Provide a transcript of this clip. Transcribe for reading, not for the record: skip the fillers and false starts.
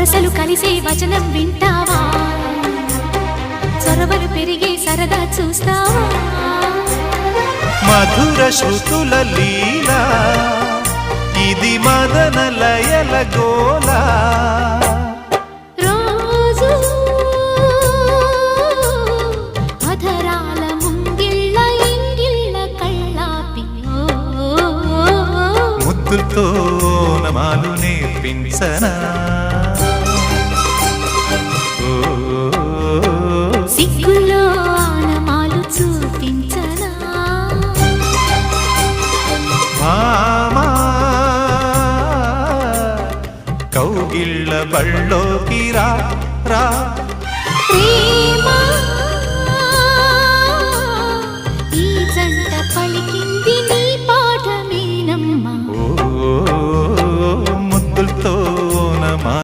వరసలు కలిసే వచనం వింటావా చొరవలు పెరిగే సరదా చూస్తావా మధుర శృతుల లీలా ఇది మదన లయల గోలా రోజు అధరాల ముంగిళ్ళ ఇంగిళ్ళ కళ్ళాపి ముద్దులతో నమాలు నేర్పించనా సిగ్గుల్లో ఆనమాలు చూపించనా మామా కౌగిళ్ళ బళ్ళోకి రా రా ప్రేమ